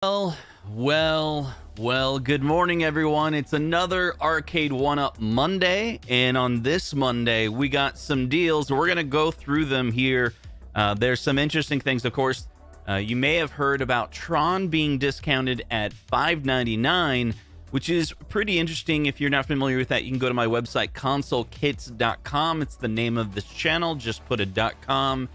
Well, good morning, everyone. It's another Arcade1up Monday, and on this Monday, we got some deals. We're going to go through them here. There's some interesting things, of course. You may have heard about Tron being discounted at $5.99, which is pretty interesting. If you're not familiar with that, you can go to my website, consultations.com. It's the name of this channel. Just put a .com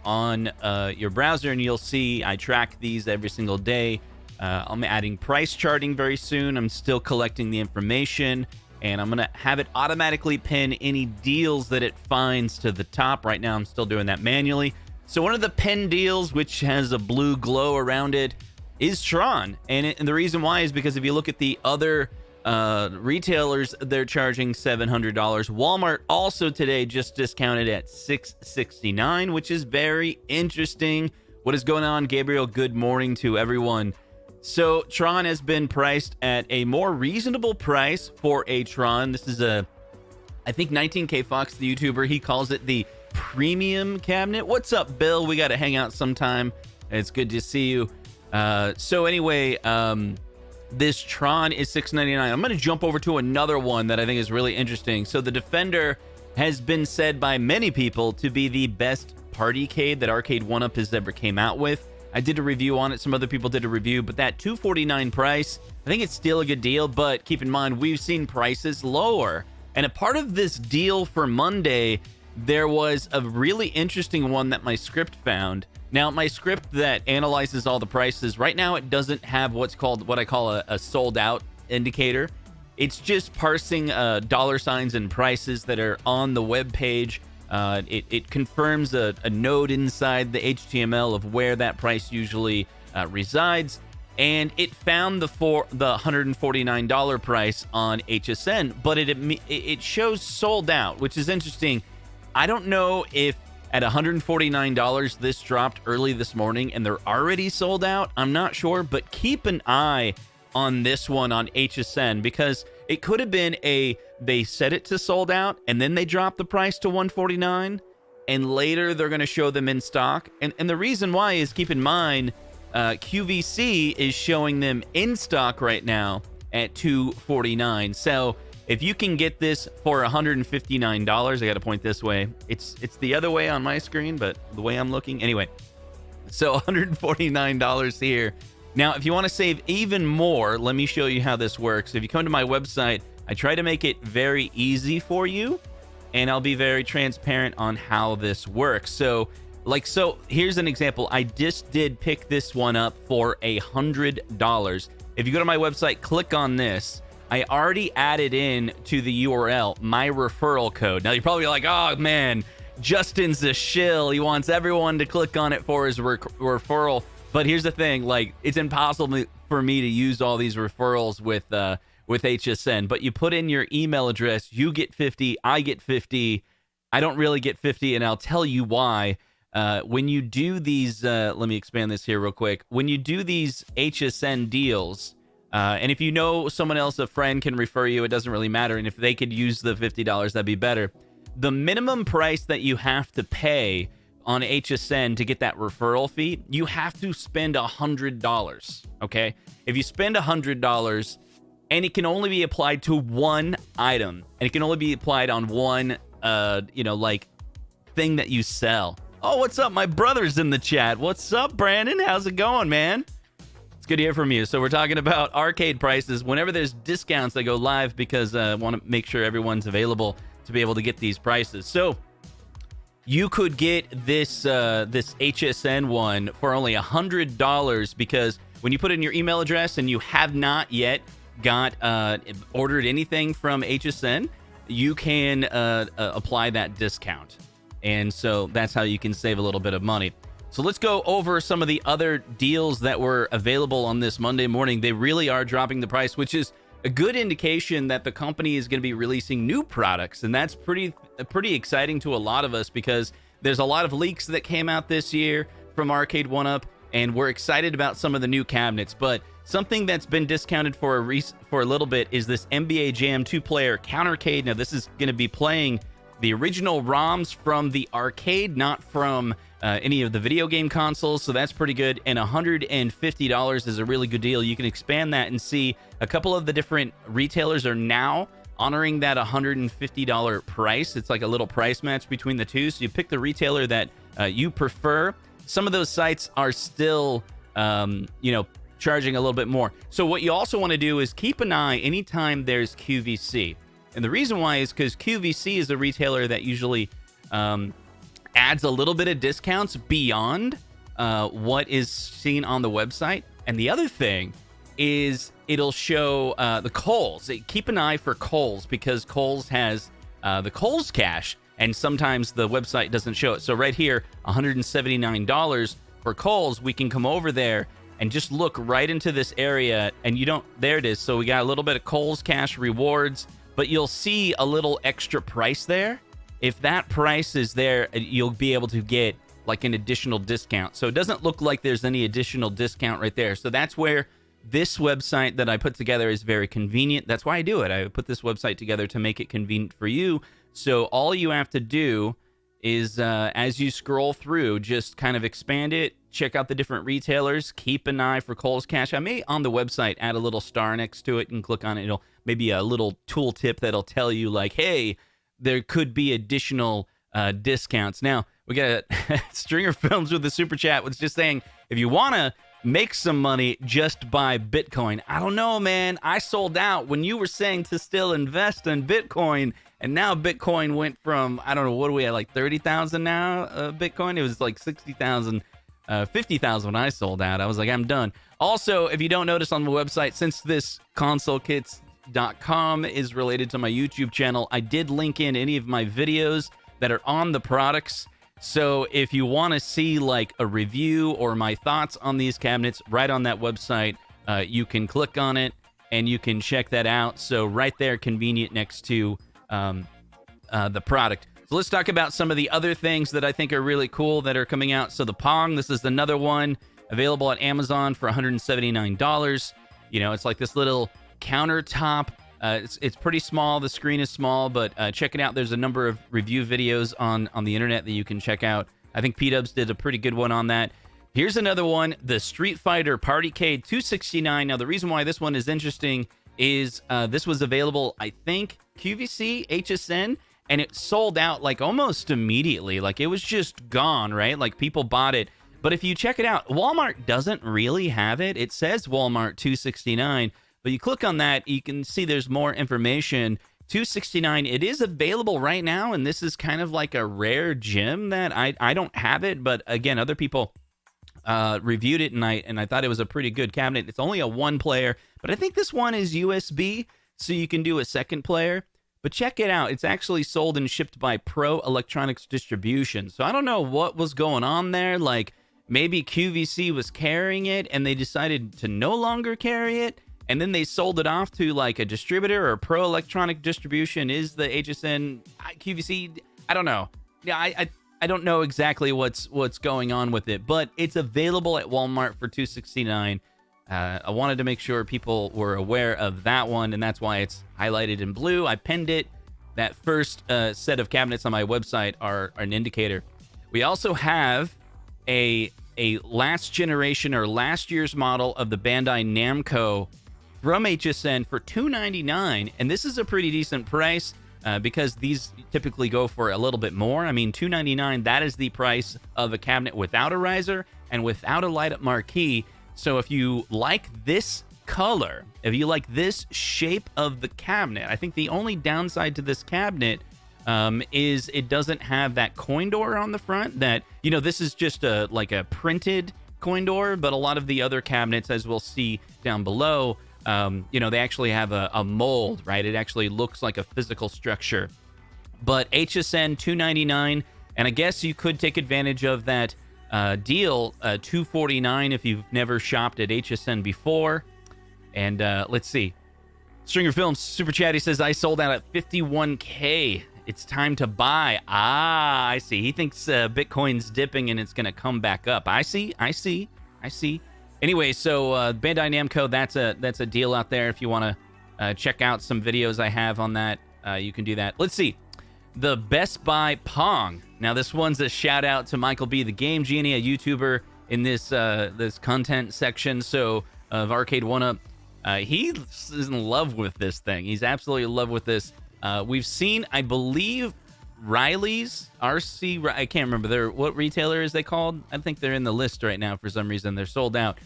on your browser, and you'll see I track these every single day. I'm adding price charting very soon. I'm still collecting the information, and I'm going to have it automatically pin any deals that it finds to the top. Right now, I'm still doing that manually. So one of the pin deals, which has a blue glow around it, is Tron. And the reason why is because if you look at the other retailers, they're charging $700. Walmart also today just discounted at $669, which is very interesting. What is going on, Gabriel? Good morning to everyone. So Tron has been priced at a more reasonable price for a Tron. This is I think 19K Fox, the YouTuber, he calls it the premium cabinet. What's up, Bill? We got to hang out sometime. It's good to see you. So anyway, this Tron is $699. I'm going to jump over to another one that I think is really interesting. So the Defender has been said by many people to be the best Partycade that Arcade1up has ever came out with. I did a review on it. Some other people did a review, but that $249 price, I think it's still a good deal, but keep in mind, we've seen prices lower. And a part of this deal for Monday, there was a really interesting one that my script found. Now, my script that analyzes all the prices, right now it doesn't have what I call a sold out indicator. It's just parsing dollar signs and prices that are on the web page. It confirms a node inside the HTML of where that price usually resides, and it found the $149 price on HSN, but it shows sold out, which is interesting. I don't know if at $149 this dropped early this morning and they're already sold out. I'm not sure, but keep an eye on this one on HSN, because it could have been they set it to sold out and then they drop the price to $149 and later they're going to show them in stock. And the reason why is, keep in mind, QVC is showing them in stock right now at $249. So if you can get this for $159, I got to point this way. It's the other way on my screen, but the way I'm looking. Anyway, so $149 here. Now, if you want to save even more, let me show you how this works. If you come to my website, I try to make it very easy for you, and I'll be very transparent on how this works. So here's an example. I just did pick this one up for $100. If you go to my website, click on this. I already added in to the URL my referral code. Now, you're probably like, oh, man, Justin's a shill. He wants everyone to click on it for his referral. But here's the thing, it's impossible for me to use all these referrals with HSN. But you put in your email address, you get 50, I get 50. I don't really get 50, and I'll tell you why. When you do these, let me expand this here real quick. When you do these HSN deals, and if you know someone else, a friend can refer you, it doesn't really matter. And if they could use the $50, that'd be better. The minimum price that you have to pay on HSN to get that referral fee, you have to spend $100, okay? If you spend $100, and it can only be applied to one item, and it can only be applied on one, thing that you sell. Oh, what's up? My brother's in the chat. What's up, Brandon? How's it going, man? It's good to hear from you. So we're talking about arcade prices. Whenever there's discounts, I go live because I want to make sure everyone's available to be able to get these prices. So you could get this HSN one for only $100, because when you put in your email address and you have not yet got ordered anything from HSN, you can apply that discount. And so that's how you can save a little bit of money. So let's go over some of the other deals that were available on this Monday morning. They really are dropping the price, which is a good indication that the company is going to be releasing new products. And that's pretty exciting to a lot of us, because there's a lot of leaks that came out this year from Arcade1up, and we're excited about some of the new cabinets. But something that's been discounted for a little bit is this NBA Jam 2-player Countercade. Now, this is going to be playing the original ROMs from the arcade, not from any of the video game consoles, so that's pretty good. And $150 is a really good deal. You can expand that and see a couple of the different retailers are now honoring that $150 price. It's like a little price match between the two, so you pick the retailer that you prefer. Some of those sites are still, charging a little bit more. So what you also want to do is keep an eye anytime there's QVC. And the reason why is because QVC is a retailer that usually adds a little bit of discounts beyond what is seen on the website. And the other thing is it'll show the Kohl's. Keep an eye for Kohl's because Kohl's has the Kohl's cash, and sometimes the website doesn't show it. So right here, $179 for Kohl's, we can come over there and just look right into this area, and there it is. So we got a little bit of Kohl's cash rewards, but you'll see a little extra price there. If that price is there, you'll be able to get like an additional discount. So it doesn't look like there's any additional discount right there. So that's where this website that I put together is very convenient. That's why I do it. I put this website together to make it convenient for you. So all you have to do is as you scroll through, just kind of expand it, check out the different retailers, keep an eye for Kohl's Cash. I may on the website add a little star next to it and click on it. It'll maybe a little tooltip that'll tell you like, hey, there could be additional discounts. Now, we got Stringer Films with the super chat was just saying, if you want to make some money, just buy Bitcoin. I don't know, man. I sold out when you were saying to still invest in Bitcoin, and now Bitcoin went from, I don't know, what do we have, like 30,000 now, Bitcoin? It was like 60,000, 50,000 when I sold out. I was like, I'm done. Also, if you don't notice on the website, since this consolekits.com is related to my YouTube channel, I did link in any of my videos that are on the products. So if you want to see like a review or my thoughts on these cabinets right on that website, you can click on it and you can check that out. So right there, convenient next to the product. So let's talk about some of the other things that I think are really cool that are coming out. So the Pong, this is another one available at Amazon for $179. You know, it's like this little countertop. It's pretty small. The screen is small, but check it out. There's a number of review videos on the internet that you can check out. I think P-Dubs did a pretty good one on that. Here's another one, the Street Fighter Partycade 269. Now, the reason why this one is interesting is this was available, I think, QVC, HSN, and it sold out like almost immediately. Like it was just gone, right? Like people bought it. But if you check it out, Walmart doesn't really have it. It says Walmart 269. But you click on that, you can see there's more information. $269, it is available right now, and this is kind of like a rare gem that I don't have it, but again, other people reviewed it, and I thought it was a pretty good cabinet. It's only a one player, but I think this one is USB, so you can do a second player. But check it out. It's actually sold and shipped by Pro Electronics Distribution. So I don't know what was going on there. Like maybe QVC was carrying it, and they decided to no longer carry it. And then they sold it off to like a distributor or Pro Electronic Distribution is the HSN QVC. I don't know. Yeah, I don't know exactly what's going on with it, but it's available at Walmart for $269. I wanted to make sure people were aware of that one, and that's why it's highlighted in blue. I pinned it. That first set of cabinets on my website are an indicator. We also have a last generation or last year's model of the Bandai Namco from HSN for $299, and this is a pretty decent price because these typically go for a little bit more. I mean, $299, that is the price of a cabinet without a riser and without a light-up marquee. So if you like this color, if you like this shape of the cabinet, I think the only downside to this cabinet is it doesn't have that coin door on the front. That, you know, this is just like a printed coin door, but a lot of the other cabinets, as we'll see down below, you know, they actually have a mold, right? It actually looks like a physical structure. But HSN $299, and I guess you could take advantage of that deal, $249 if you've never shopped at HSN before. And let's see. Stringer Films Super Chatty says, I sold out at 51K. It's time to buy. Ah, I see. He thinks Bitcoin's dipping and it's going to come back up. I see. Anyway, so Bandai Namco, that's a deal out there. If you want to check out some videos I have on that, you can do that. Let's see. the Best Buy Pong. Now, this one's a shout out to Michael B, the Game Genie, a YouTuber in this this content section of Arcade1up. He's in love with this thing. He's absolutely in love with this. We've seen, I believe, Riley's RC. I can't remember. What retailer is they called? I think they're in the list right now for some reason. They're sold out,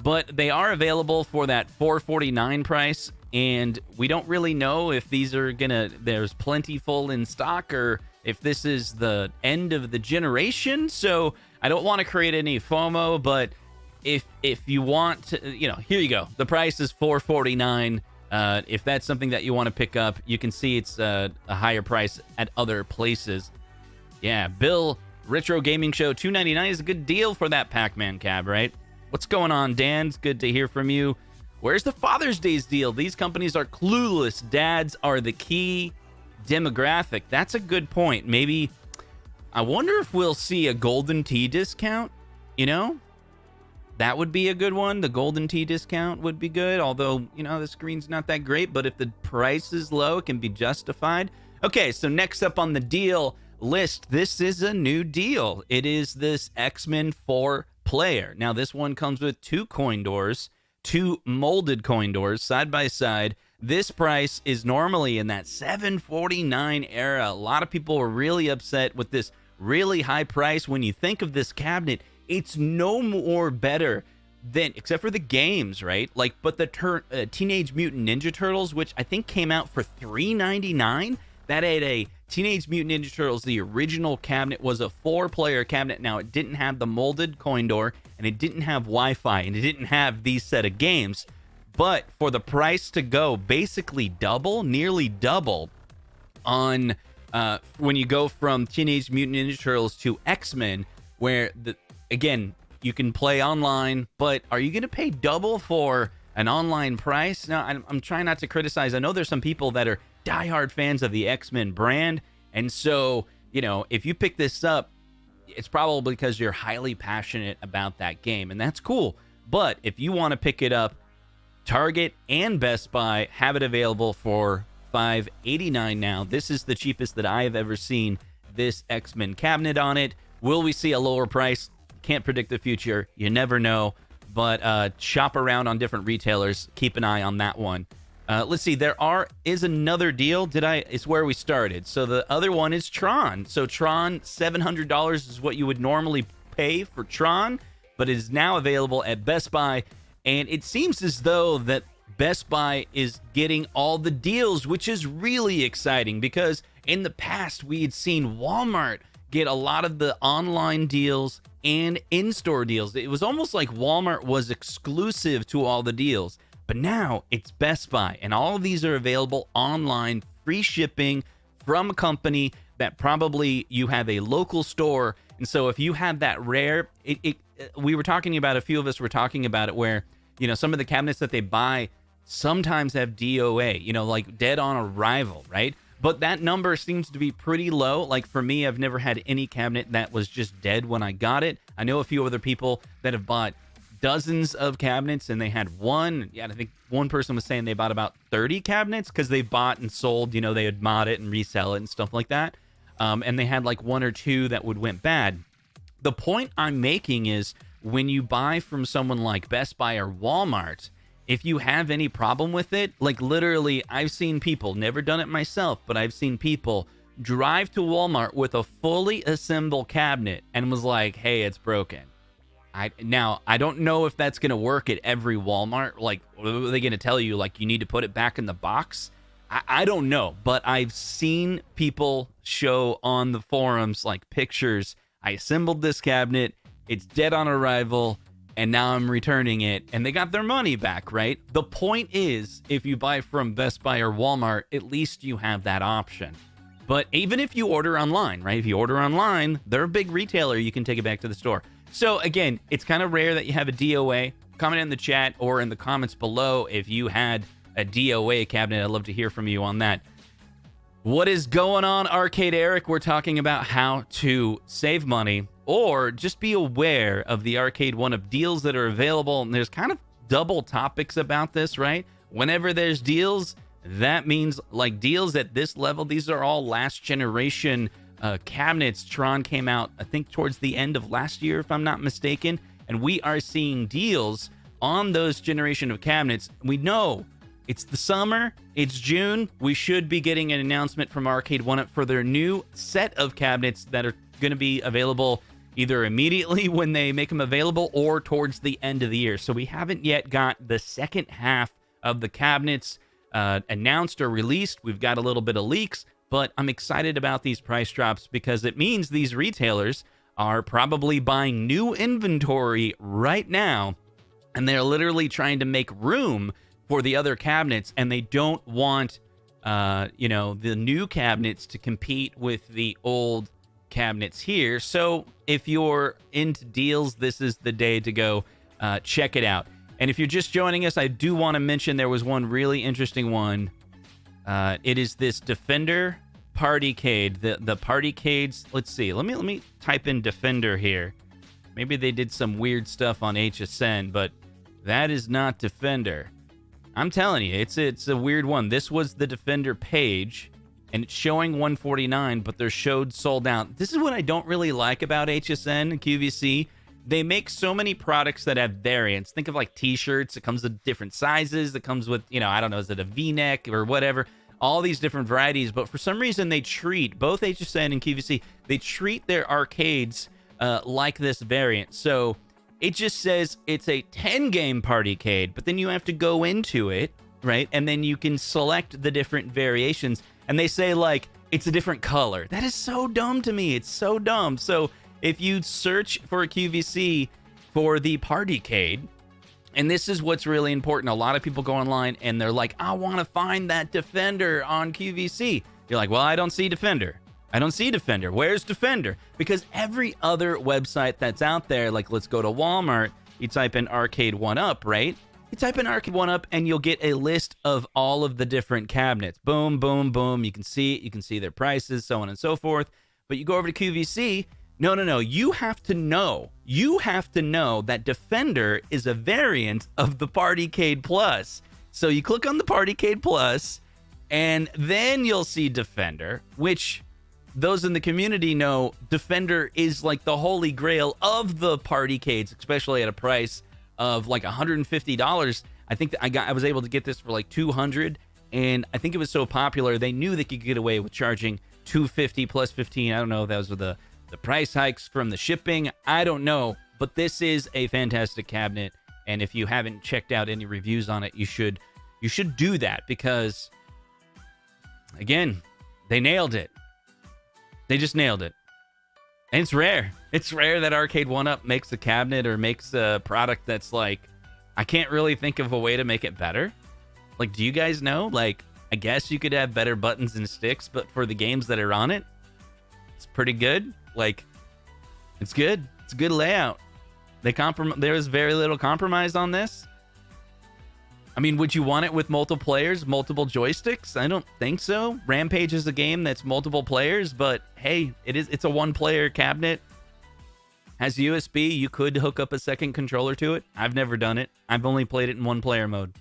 but they are available for that $449 price. And we don't really know if these are there's plentiful in stock or if this is the end of the generation. So I don't want to create any FOMO, but if you want to, here you go. The price is $449. If that's something that you want to pick up, you can see it's a higher price at other places. Yeah, Bill, Retro Gaming Show, $299 is a good deal for that Pac-Man cab, right? What's going on, Dan? It's good to hear from you. Where's the Father's Day's deal? These companies are clueless. Dads are the key demographic. That's a good point. Maybe, I wonder if we'll see a Golden Tee discount, That would be a good one. The Golden Tee discount would be good, although, the screen's not that great, but if the price is low, it can be justified. Okay, so next up on the deal list, this is a new deal. It is this X-Men 4-player. Now, this one comes with 2 coin doors, 2 molded coin doors side by side. This price is normally in that $749 era. A lot of people were really upset with this really high price. When you think of this cabinet, it's no more better than, except for the games, right? But the Teenage Mutant Ninja Turtles, which I think came out for $399. That had a Teenage Mutant Ninja Turtles, the original cabinet, was a 4-player cabinet. Now, it didn't have the molded coin door, and it didn't have Wi-Fi, and it didn't have these set of games. But for the price to go basically double, nearly double, on when you go from Teenage Mutant Ninja Turtles to X-Men, where, again, you can play online, but are you going to pay double for an online price? Now, I'm trying not to criticize. I know there's some people that are diehard fans of the X-Men brand, and so, if you pick this up, it's probably because you're highly passionate about that game, and that's cool. But if you want to pick it up, Target and Best Buy have it available for $589 now. This is the cheapest that I have ever seen this X-Men cabinet on it. Will we see a lower price? Can't predict the future. You never know. But shop around on different retailers. Keep an eye on that one. Let's see. There is another deal. It's where we started. So the other one is Tron. So Tron, $700 is what you would normally pay for Tron, but it is now available at Best Buy. And it seems as though that Best Buy is getting all the deals, which is really exciting because in the past we had seen Walmart get a lot of the online deals and in-store deals. It was almost like Walmart was exclusive to all the deals. But now it's Best Buy, and all of these are available online, free shipping from a company that probably you have a local store. And so if you have that rare, we were talking about, a few of us were talking about it, where, some of the cabinets that they buy sometimes have DOA, like dead on arrival, right? But that number seems to be pretty low. Like for me, I've never had any cabinet that was just dead when I got it. I know a few other people that have bought dozens of cabinets and they had one. Yeah, I think one person was saying they bought about 30 cabinets because they bought and sold, they would mod it and resell it and stuff like that. And they had like 1 or 2 that went bad. The point I'm making is when you buy from someone like Best Buy or Walmart, if you have any problem with it, like literally, I've seen people, never done it myself, but I've seen people drive to Walmart with a fully assembled cabinet and was like, hey, it's broken. I don't know if that's going to work at every Walmart. Like, are they going to tell you, like, you need to put it back in the box? I don't know, but I've seen people show on the forums, like, pictures. I assembled this cabinet. It's dead on arrival. And now I'm returning it, and they got their money back, right? The point is, if you buy from Best Buy or Walmart, at least you have that option. But even if you order online, right? If you order online, they're a big retailer. You can take it back to the store. So again, it's kind of rare that you have a DOA. Comment in the chat or in the comments below if you had a DOA cabinet. I'd love to hear from you on that. What is going on, Arcade Eric? We're talking about how to save money or just be aware of the Arcade1up deals that are available. And there's kind of double topics about this, right? Whenever there's deals, that means like deals at this level. These are all last generation cabinets. Tron came out, I think, towards the end of last year, if I'm not mistaken. And we are seeing deals on those generation of cabinets. We know it's the summer, it's June. We should be getting an announcement from Arcade1up for their new set of cabinets that are going to be available either immediately when they make them available or towards the end of the year. So we haven't yet got the second half of the cabinets announced or released. We've got a little bit of leaks, but I'm excited about these price drops because it means these retailers are probably buying new inventory right now, and they're literally trying to make room for the other cabinets, and they don't want the new cabinets to compete with the old cabinets here. So if you're into deals, this is the day to go check it out. And if you're just joining us, I do want to mention there was one really interesting one. It is this Defender Partycade. The Partycades. Let's see. Let me type in Defender here. Maybe they did some weird stuff on HSN, but that is not Defender. I'm telling you, it's a weird one. This was the Defender page, and it's showing 149, but they're showed sold out. This is what I don't really like about HSN and QVC. They make so many products that have variants. Think of like t-shirts. It comes with different sizes. It comes with, I don't know, is it a V-neck or whatever? All these different varieties. But for some reason, they treat, both HSN and QVC, they treat their arcades like this variant. So it just says it's a 10-game Partycade, but then you have to go into it, right? And then you can select the different variations. And they say, like, it's a different color. That is so dumb to me. It's so dumb. So if you search for a QVC for the Partycade, and this is what's really important. A lot of people go online and they're like, I want to find that Defender on QVC. You're like, well, I don't see Defender. I don't see Defender. Where's Defender? Because every other website that's out there, like let's go to Walmart, you type in Arcade1up, right? You type in Arcade1up and you'll get a list of all of the different cabinets. Boom, boom, boom. You can see it. You can see their prices, so on and so forth. But you go over to QVC. No. You have to know. You have to know that Defender is a variant of the Partycade Plus. So you click on the Partycade Plus, and then you'll see Defender, which those in the community know Defender is like the holy grail of the Partycades, especially at a price of like $150. I think that I was able to get this for like $200, and I think it was so popular they knew they could get away with charging $250 plus $15. I don't know if that was with the price hikes from the shipping. I don't know, but this is a fantastic cabinet, and if you haven't checked out any reviews on it, you should do that because, again, they nailed it. They just nailed it. And it's rare. It's rare that Arcade1up makes a cabinet or makes a product that's like, I can't really think of a way to make it better. Like, do you guys know? Like, I guess you could have better buttons and sticks, but for the games that are on it, it's pretty good. Like, it's good. It's a good layout. There was very little compromise on this. I mean, would you want it with multiple players, multiple joysticks? I don't think so. Rampage is a game that's multiple players, but hey, it's a one-player cabinet. Has USB. You could hook up a second controller to it. I've never done it. I've only played it in one-player mode.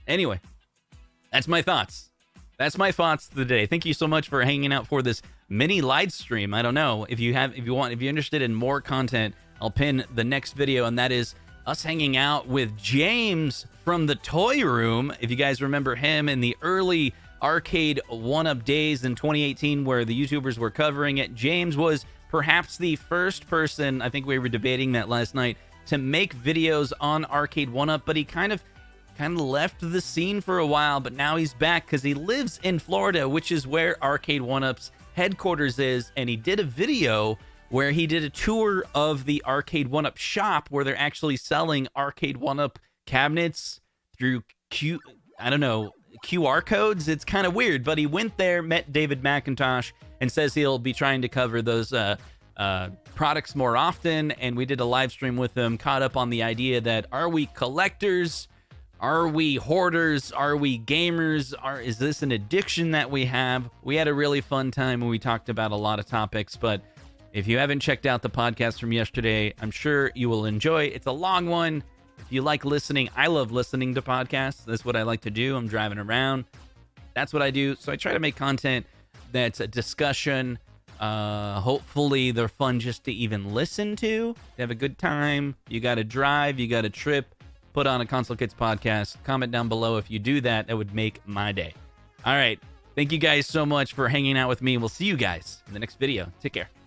Anyway, that's my thoughts. That's my thoughts today. Thank you so much for hanging out for this mini live stream. I don't know if you're interested in more content, I'll pin the next video, and that is us hanging out with James from the Toy Room. If you guys remember him in the early Arcade1up days in 2018 where the YouTubers were covering it, James was perhaps the first person, I think we were debating that last night, to make videos on Arcade1up, but he kind of left the scene for a while, but now he's back because he lives in Florida, which is where Arcade1up's headquarters is, and he did a video where he did a tour of the Arcade1up shop where they're actually selling Arcade1up cabinets through QR codes. It's kind of weird, but he went there, met David McIntosh, and says he'll be trying to cover those products more often, and we did a live stream with him, caught up on the idea that, are we collectors? Are we hoarders? Are we gamers? Is this an addiction that we have? We had a really fun time when we talked about a lot of topics, but if you haven't checked out the podcast from yesterday, I'm sure you will enjoy. It's a long one. If you like listening, I love listening to podcasts. That's what I like to do. I'm driving around. That's what I do. So I try to make content that's a discussion. Hopefully they're fun just to even listen to have a good time. You got to drive, you got to trip, put on a Console Kids podcast. Comment down below if you do that. That would make my day. All right. Thank you guys so much for hanging out with me. We'll see you guys in the next video. Take care.